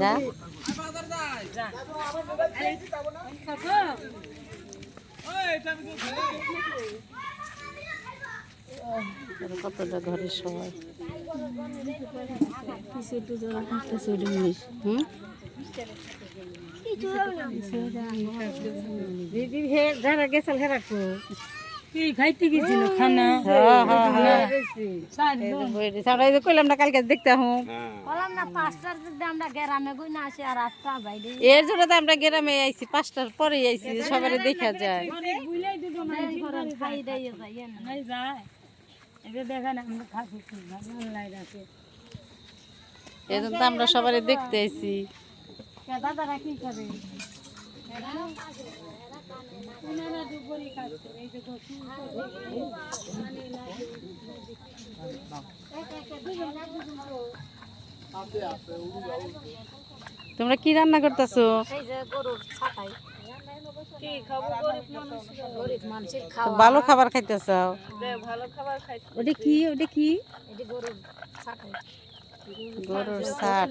যা কতটা ঘরের সবাই যারা গেছিল হেরা খাইতে গেছিল খানা কইলাম না কালকে দেখতে এর জন্য তো আমরা গ্রামে আইছি 5টার পরে আইছি সবাই দেখা যায় এই জন্য তো আমরা সবাই দেখতে আইছি দাদারা কি করে তোমরা কি রান্না করতেছো? ভালো খাবার খাইতেছ? ওটা কি গরুর ছাট।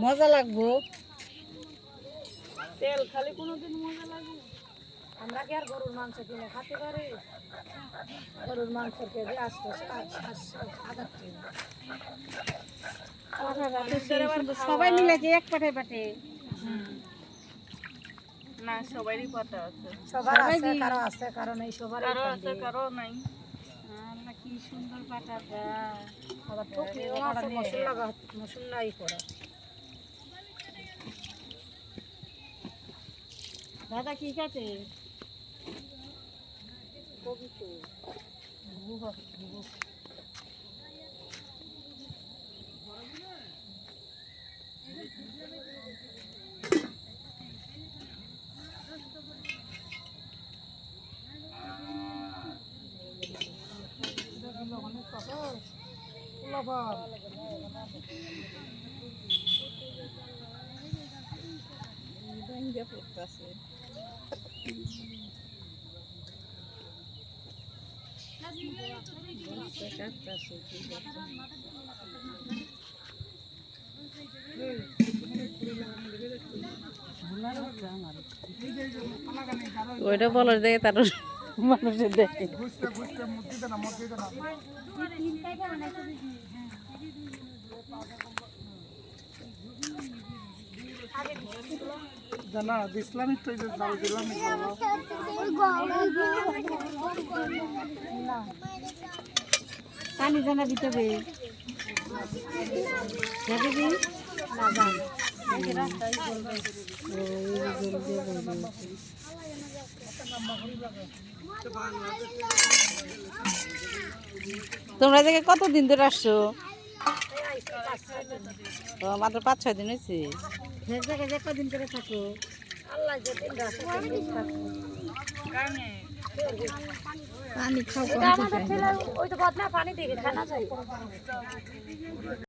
মজা লাগবো। তেল খালি কোনোদিন মজা লাগে? আমরা কি আর গরুর মাংস কিনে খাতে পারি? গরুর মাংস কেজি 800 সবাই মিলে যে এক পাটে পাটে না, সবারই পাটা আছে। সবার আছে, কারো আছে, কারো নাই। সবার কারো আছে, কারো নাই। আল্লাহ কি সুন্দর পাটা যায়। আবার টুকরিও আছে, মশলাই করা। দাদা কি খাচ্ছে? ওইটা বলার দেখে তার মানুষের দেখে জানা ইসলামিক তো দিলাম পানি জানা দিতে হবে তোমরা থেকে কতদিন ধরে আসছো? মাত্র 5-6 দিন হয়েছে। কদিন করে থাকো? পানি খাও।